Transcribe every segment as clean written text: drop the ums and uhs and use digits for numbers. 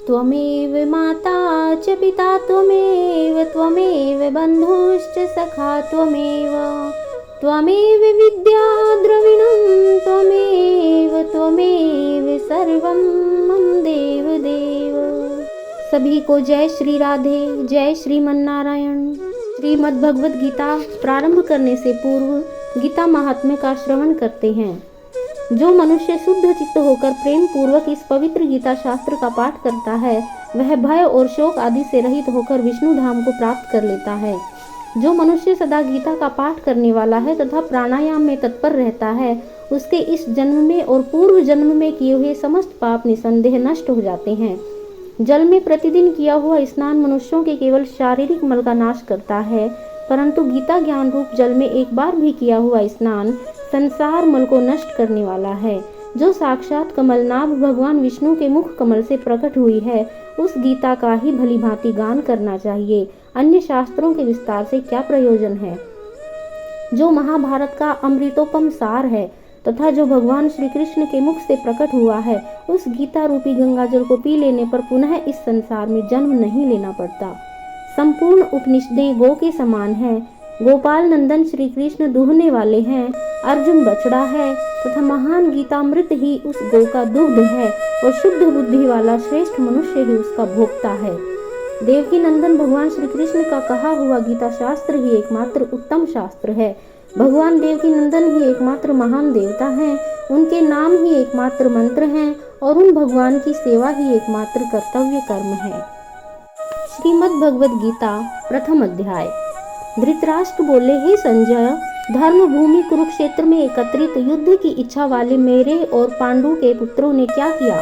त्वमेव माता च पिता त्वमेव बन्धुश्च सखा त्वमेव विद्या द्रविणं त्वमेव सर्वं मम देव। सभी को जय श्री राधे, जय श्रीमन नारायण। श्रीमद् भगवद गीता प्रारंभ करने से पूर्व गीता महात्म्य का श्रवण करते हैं। जो मनुष्य शुद्ध चित्त होकर प्रेम पूर्वक इस पवित्र गीता शास्त्र का पाठ करता है, वह भय और शोक आदि से रहित होकर विष्णु धाम को प्राप्त कर लेता है। जो मनुष्य सदा गीता का पाठ करने वाला है तथा प्राणायाम में तत्पर रहता है, उसके इस जन्म में और पूर्व जन्म में किए हुए समस्त पाप निसंदेह नष्ट हो जाते हैं। जल में प्रतिदिन किया हुआ स्नान मनुष्यों के केवल शारीरिक मल का नाश करता है, परंतु गीता ज्ञान रूप जल में एक बार भी किया हुआ स्नान संसार मल को नष्ट करने वाला है। जो साक्षात कमलनाभ भगवान विष्णु के मुख कमल से प्रकट हुई है, उस गीता का ही भली भांति गान करना चाहिए। अन्य शास्त्रों के विस्तार से क्या प्रयोजन है। जो महाभारत का अमृतोपम सार है तथा जो भगवान श्री कृष्ण के मुख से प्रकट हुआ है, उस गीता रूपी गंगा जल को पी लेने पर पुनः इस संसार में जन्म नहीं लेना पड़ता। संपूर्ण उपनिषदें गो के समान है। गोपाल नंदन श्री कृष्ण दूहने वाले हैं, अर्जुन बछड़ा है तथा महान गीतामृत ही उस गो का दुग्ध है और शुद्ध बुद्धि वाला श्रेष्ठ मनुष्य ही उसका भोक्ता है। देवकी नंदन भगवान श्री कृष्ण का कहा हुआ गीता शास्त्र ही एकमात्र उत्तम शास्त्र है। भगवान देवकी नंदन ही एकमात्र महान देवता हैं, उनके नाम ही एकमात्र मंत्र हैं और उन भगवान की सेवा ही एकमात्र कर्तव्य कर्म है। श्रीमद् भगवद गीता प्रथम अध्याय। धृतराष्ट्र बोले, हे संजय, धर्म भूमि कुरुक्षेत्र में एकत्रित युद्ध की इच्छा वाले मेरे और पांडु के पुत्रों ने क्या किया।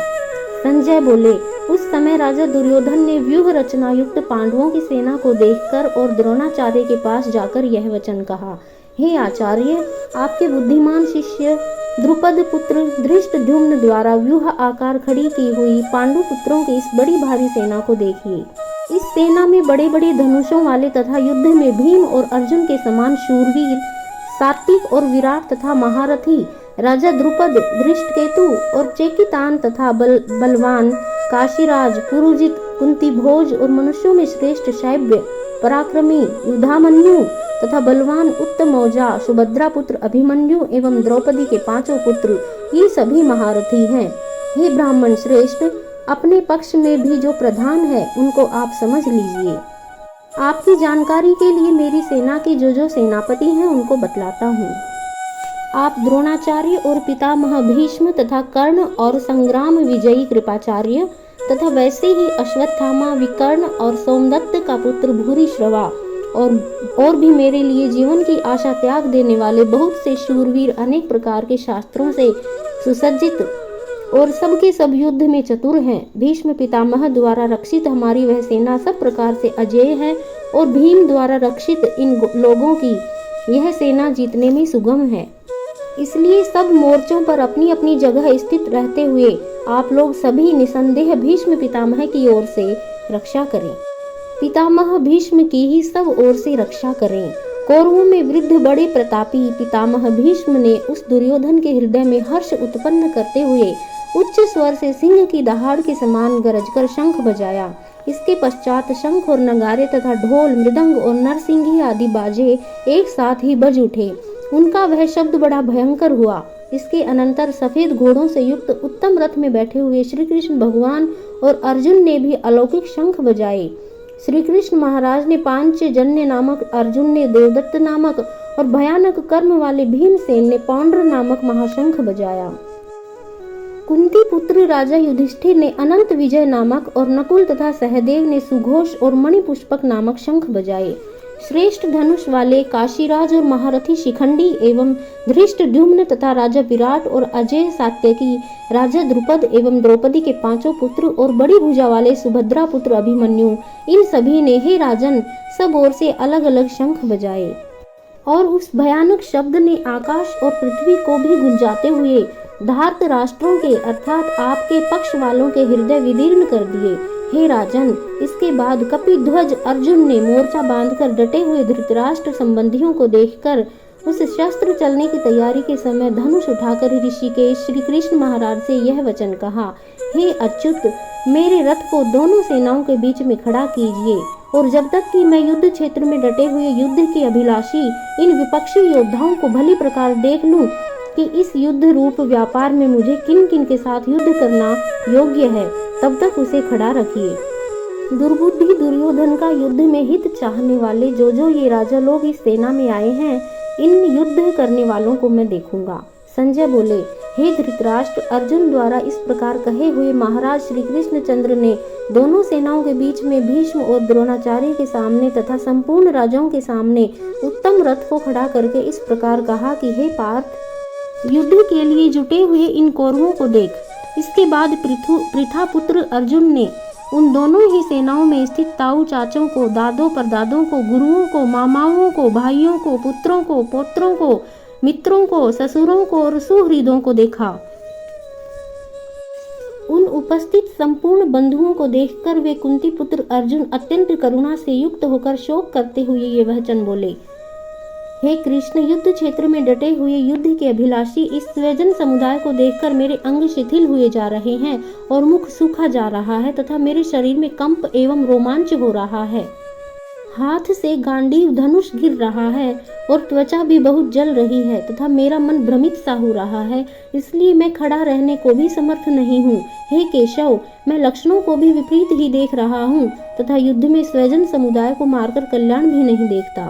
संजय बोले, उस समय राजा दुर्योधन ने व्यूह रचना युक्त पांडवों की सेना को देखकर और द्रोणाचार्य के पास जाकर यह वचन कहा, हे आचार्य, आपके बुद्धिमान शिष्य द्रुपद पुत्र धृष्टद्युम्न द्वारा व्यूह आकार खड़ी की हुई पांडु पुत्रों की इस बड़ी भारी सेना को देखिए। इस सेना में बड़े बड़े धनुषों वाले तथा युद्ध में भीम और अर्जुन के समान शूरवीर, सात्विक और विराट तथा महारथी राजा द्रुपद, धृष्टकेतु और चेकितान तथा बलवान काशीराज, पुरुजित, कुंती भोज और मनुष्यों में श्रेष्ठ शैव्य, पराक्रमी युधामन्यु तथा बलवान उत्तमौजा, सुभद्रा पुत्र अभिमन्यु एवं द्रौपदी के पांचों पुत्र, ये सभी महारथी हैं। हे ब्राह्मण श्रेष्ठ, अपने पक्ष में भी जो प्रधान है उनको आप समझ लीजिए। आपकी जानकारी के लिए मेरी सेना के जो सेनापति हैं उनको बतलाता हूँ। आप द्रोणाचार्य और पितामह भीष्म तथा कर्ण और संग्राम विजयी कृपाचार्य तथा वैसे ही अश्वत्थामा, विकर्ण और सोमदत्त का पुत्र भूरिश्रवा और भी मेरे लिए जीवन की आशा त्याग देने वाले बहुत से शूरवीर अनेक प्रकार के शास्त्रों से सुसज्जित और सबके सब युद्ध में चतुर हैं। भीष्म पितामह द्वारा रक्षित हमारी वह सेना सब प्रकार से अजेय है और भीम द्वारा रक्षित इन लोगों की यह सेना जीतने में सुगम है। इसलिए सब मोर्चों पर अपनी अपनी जगह स्थित रहते हुए आप लोग सभी निसंदेह भीष्म पितामह की ओर से रक्षा करें। पितामह भीष्म की ही सब ओर से रक्षा करें। कौरवों में वृद्ध बड़े प्रतापी पितामह भीष्म ने उस दुर्योधन के हृदय में हर्ष उत्पन्न करते हुए उच्च स्वर से सिंह की दहाड़ के समान गरजकर शंख बजाया। इसके पश्चात शंख और नगारे तथा ढोल, मृदंग और नरसिंगी आदि बाजे एक साथ ही बज उठे। उनका वह शब्द बड़ा भयंकर हुआ। इसके अनंतर सफेद घोड़ों से युक्त उत्तम रथ में बैठे हुए श्री कृष्ण भगवान और अर्जुन ने भी अलौकिक शंख बजाए। श्री कृष्ण महाराज ने पांचजन्य नामक, अर्जुन ने देवदत्त नामक और भयानक कर्म वाले भीमसेन ने पौंड्र नामक महाशंख बजाया। कुंती पुत्र राजा युधिष्ठिर ने अनंत विजय नामक और नकुल तथा सहदेव ने सुघोष और मणिपुष्पक नामक शंख बजाए। श्रेष्ठ धनुष वाले काशीराज और महारथी शिखंडी एवं धृष्टद्युम्न तथा राजा विराट और अजय सात्यकी, राजा द्रुपद एवं द्रौपदी के पांचों पुत्र और बड़ी भुजा वाले सुभद्रा पुत्र अभिमन्यु, इन सभी ने हे राजन सब ओर से अलग अलग शंख बजाए और उस भयानक शब्द ने आकाश और पृथ्वी को भी गुंजाते हुए धार्त राष्ट्रों के अर्थात आपके पक्ष वालों के हृदय विदीर्ण कर दिए। हे राजन, इसके बाद कपिध्वज अर्जुन ने मोर्चा बांधकर डटे हुए धृतराष्ट्र संबंधियों को देखकर उस शस्त्र चलने की तैयारी के समय धनुष उठाकर ऋषिकेश श्री कृष्ण महाराज से यह वचन कहा, हे अच्युत, मेरे रथ को दोनों सेनाओं के बीच में खड़ा कीजिए, और जब तक कि मैं युद्ध क्षेत्र में डटे हुए युद्ध के अभिलाषी इन विपक्षी योद्धाओं को भली प्रकार देख लूं कि इस युद्ध रूप व्यापार में मुझे किन किन के साथ युद्ध करना योग्य है, तब तक उसे खड़ा रखिए। दुर्बुद्धि दुर्योधन का युद्ध में हित चाहने वाले जो ये राजा लोग इस सेना में आए हैं, इन युद्ध करने वालों को मैं देखूंगा। संजय बोले, हे धृतराष्ट्र, अर्जुन द्वारा इस प्रकार कहे हुए महाराज श्री कृष्णचंद्र ने दोनों सेनाओं के बीच में भीष्म और द्रोणाचार्य के सामने तथा संपूर्ण राजाओं के सामने उत्तम रथ को खड़ा करके इस प्रकार कहा कि हे पार्थ, युद्ध के लिए जुटे हुए इन कौरवों को देख। इसके बाद पृथापुत्र अर्जुन ने उन दोनों ही सेनाओं में स्थित ताऊ चाचों को, दादों परदादों को, गुरुओं को, मामाओं को, भाइयों को, पुत्रों को, पौत्रों को, मित्रों को, ससुरों को और सुहृदों को देखा। उन उपस्थित संपूर्ण बंधुओं को देखकर वे कुंती पुत्र अर्जुन अत्यंत करुणा से युक्त होकर शोक करते हुए ये वचन बोले, हे कृष्ण, युद्ध क्षेत्र में डटे हुए युद्ध के अभिलाषी इस स्वजन समुदाय को देखकर मेरे अंग शिथिल हुए जा रहे हैं और मुख सूखा जा रहा है तथा मेरे शरीर में कंप एवं रोमांच हो रहा है। हाथ से गांडीव धनुष गिर रहा है और त्वचा भी बहुत जल रही है तथा मेरा मन भ्रमित सा हो रहा है, इसलिए मैं खड़ा रहने को भी समर्थ नहीं हूँ। हे केशव, मैं लक्षणों को भी विपरीत ही देख रहा हूँ तथा युद्ध में स्वजन समुदाय को मारकर कल्याण भी नहीं देखता।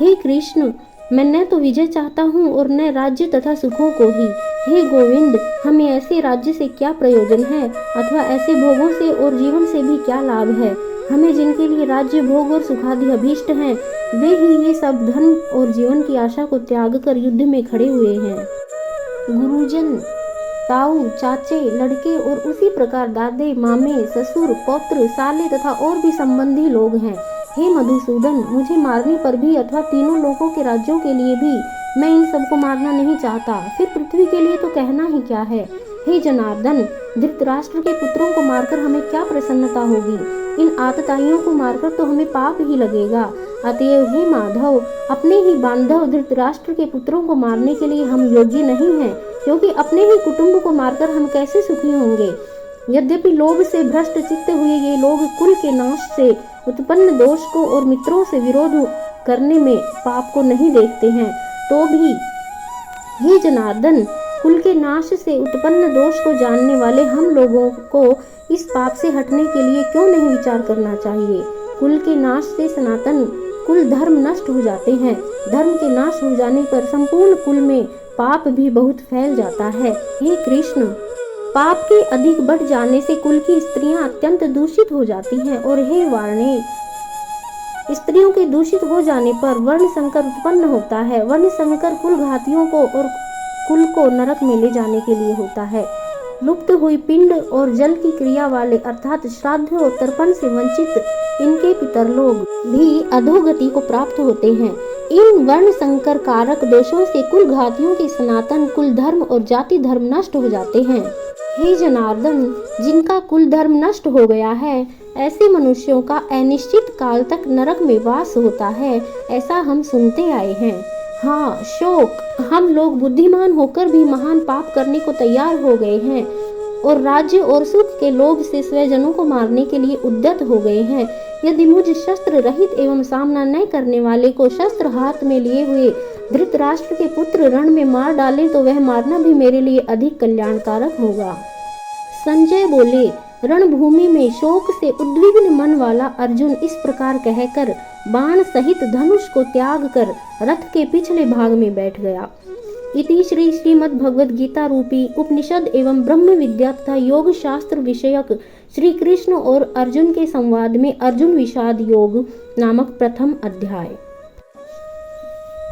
हे कृष्ण, मैं न तो विजय चाहता हूँ और न राज्य तथा सुखों को ही। हे गोविंद, हमें ऐसे राज्य से क्या प्रयोजन है अथवा ऐसे भोगों से और जीवन से भी क्या लाभ है। हमें जिनके लिए राज्य भोग और सुखादि अभीष्ट हैं, वे ही ये सब धन और जीवन की आशा को त्याग कर युद्ध में खड़े हुए हैं। गुरुजन, ताऊ, चाचे, लड़के और उसी प्रकार दादे, मामे, ससुर, पौत्र, साले तथा और भी संबंधी लोग हैं। हे मधुसूदन, मुझे मारने पर भी अथवा तीनों लोगों के राज्यों के लिए भी मैं इन सबको मारना नहीं चाहता, फिर पृथ्वी के लिए तो कहना ही क्या है। हे जनार्दन, धृतराष्ट्र के पुत्रों को मारकर हमें क्या प्रसन्नता होगी, इन आतताइयों को मारकर तो हमें पाप ही लगेगा। अतएव हे माधव, अपने ही बांधव धृतराष्ट्र के पुत्रों को मारने के लिए हम योग्य नहीं हैं, क्योंकि अपने ही कुटुंब को मारकर हम कैसे सुखी होंगे। यद्यपि लोभ से भ्रष्ट चित्त हुए ये लोग कुल के नाश से उत्पन्न दोष को और मित्रों से विरोध करने में पाप को नहीं देखते हैं, तो भी हे जनार्दन, कुल के नाश से उत्पन्न दोष को जानने वाले हम लोगों को इस पाप से हटने के लिए क्यों नहीं विचार करना चाहिए। कुल के नाश से सनातन कुल धर्म नष्ट हो जाते हैं। धर्म के नाश हो जाने पर संपूर्ण कुल में पाप भी बहुत फैल जाता है। हे कृष्ण, पाप के अधिक बढ़ जाने से कुल की स्त्रियां अत्यंत दूषित हो जाती हैं, और हे वार्णे, स्त्रियों के दूषित हो जाने पर वर्ण संकर उत्पन्न होता है। वर्ण संकर कुल घातियों को और कुल को नरक में ले जाने के लिए होता है। लुप्त हुई पिंड और जल की क्रिया वाले अर्थात श्राद्ध और तर्पण से वंचित इनके पितर लोग भी अधोगति को प्राप्त होते हैं। इन वर्ण संकर कारक दोषों से कुल घातियों के सनातन कुल धर्म और जाति धर्म नष्ट हो जाते हैं। हे जनार्दन, जिनका कुल धर्म नष्ट हो गया है, ऐसे मनुष्यों का अनिश्चित काल तक नरक में वास होता है, ऐसा हम सुनते आए हैं। हाँ शोक, हम लोग बुद्धिमान होकर भी महान पाप करने को तैयार हो गए हैं और राज्य और सुख के लोभ से स्वजनों को मारने के लिए उद्यत हो गए हैं। यदि मुझ शस्त्र रहित एवं सामना न करने वाले को शस्त्र हाथ में लिए हुए धृतराष्ट्र के पुत्र रण में मार डालें तो वह मारना भी मेरे लिए अधिक कल्याणकारक होगा। संजय बोले, रणभूमि में शोक से उद्विग्न मन वाला अर्जुन इस प्रकार कहकर बाण सहित धनुष को त्याग कर रथ के पिछले भाग में बैठ गया। इति श्री श्रीमद् भगवद गीता रूपी उपनिषद एवं ब्रह्म विद्या तथा योग शास्त्र विषयक श्री कृष्ण और अर्जुन के संवाद में अर्जुन विषाद योग नामक प्रथम अध्याय।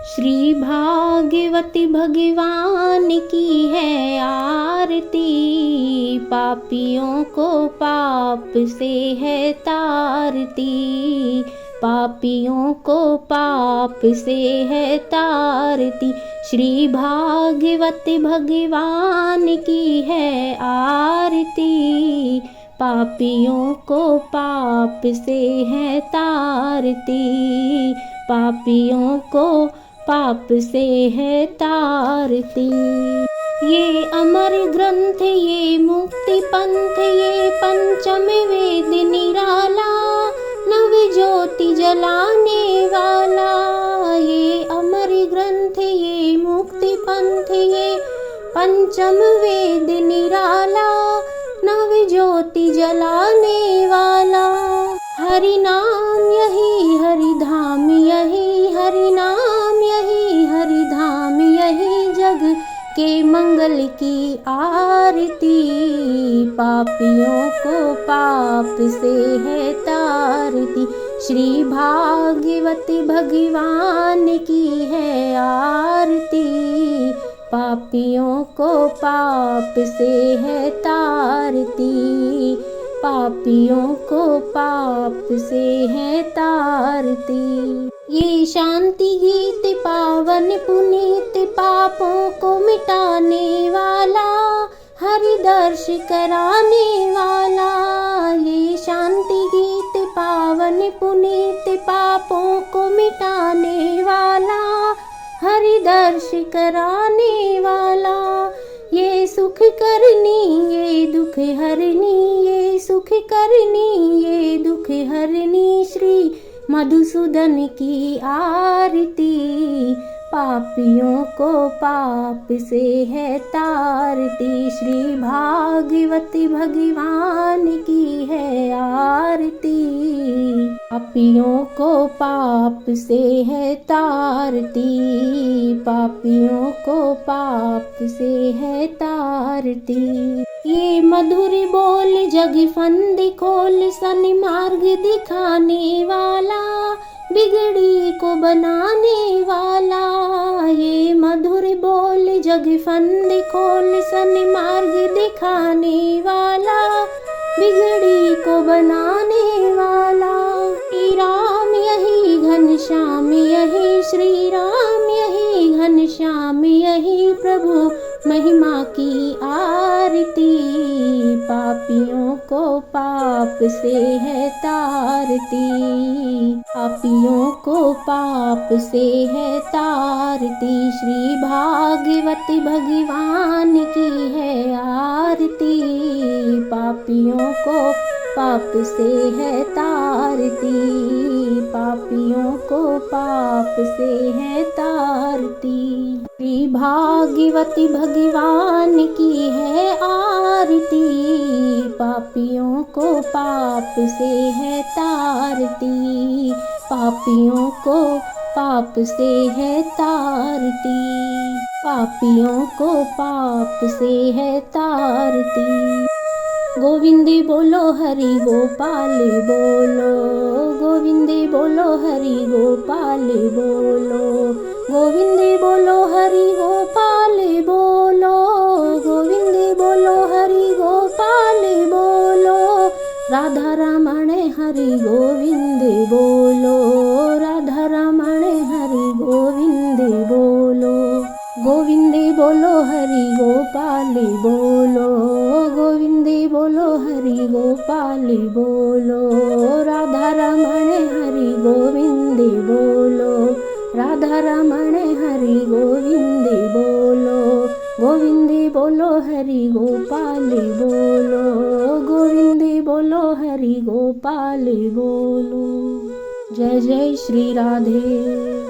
श्री भागवती भगवान की है आरती, पापियों को पाप से है तारती, पापियों को पाप से है तारती। श्री भागवती भगवान की है आरती, पापियों को पाप से है तारती, पापियों को पाप से है तारती। ये अमर ग्रंथ ये मुक्ति पंथ ये पंचम वेद निराला, नव ज्योति जलाने वाला। ये अमर ग्रंथ ये मुक्ति पंथ ये पंचम वेद निराला, नव ज्योति जलाने वाला। हरि नाम यही हरि धाम यही, हरि नाम यही हरि धाम यही, जग के मंगल की आरती। पापियों को पाप से है तारती, श्री भागवती भगवान की है आरती। पापियों को पाप से है तारती, पापियों को पाप से है तारती। ये शांति गीत पावन पुनीत पापों को मिटाने वाला, हरि दर्श कराने वाला। ये शांति गीत पावन पुनीत पापों को मिटाने वाला, हरि दर्श कराने वाला। ये सुख करनी ये दुख हरनी, ये सुख करनी ये दुख हरनी, श्री मधुसूदन की आरती। पापियों को पाप से है तारती, श्री भागवती भगवान की है आरती। पापियों को पाप से है तारती, पापियों को पाप से है तारती। ये मधुर बोल जग फंद खोल, सन्मार्ग दिखाने वाला, बिगड़ी को बनाने वाला। ये मधुर बोल जग फंद खोल, सन्मार्ग दिखाने वाला, बिगड़ी को बनाने वाला। श्री राम यही घनश्याम यही, श्री राम यही घनश्याम यही, प्रभु महिमा की आरती। पापियों को पाप से है तारती, पापियों को पाप से है तारती, श्री भागवती भगवान की है आरती। पापियों को पाप से है तारती, पापियों को पाप से है तारती। श्री भागवती भगवान की है आरती। पापियों को पाप से है तारती, पापियों को पाप से है तारती, पापियों को पाप से है तारती। गोविंद बोलो हरि गोपाल बोलो, गोविंद बोलो हरि गोपाल बोलो, गोविंद बोलो हरि गोपाल बोलो, गोविंद बोलो हरि गोपाल बोलो। राधा रमण हरि गोविंद बोलो, राधा रमण हरि गोविंद बोलो, गोविंद बोलो हरि गोपाल बोलो, गोविंद बोलो हरि गोपाल बोलो। राधा रमण हरि गोविंद बोलो, राधा रमण हरि गोविंद बोलो, गोविंद बोलो हरि गोपाल बोलो, गोविंद बोलो हरि गोपाल बोलो। जय जय श्री राधे।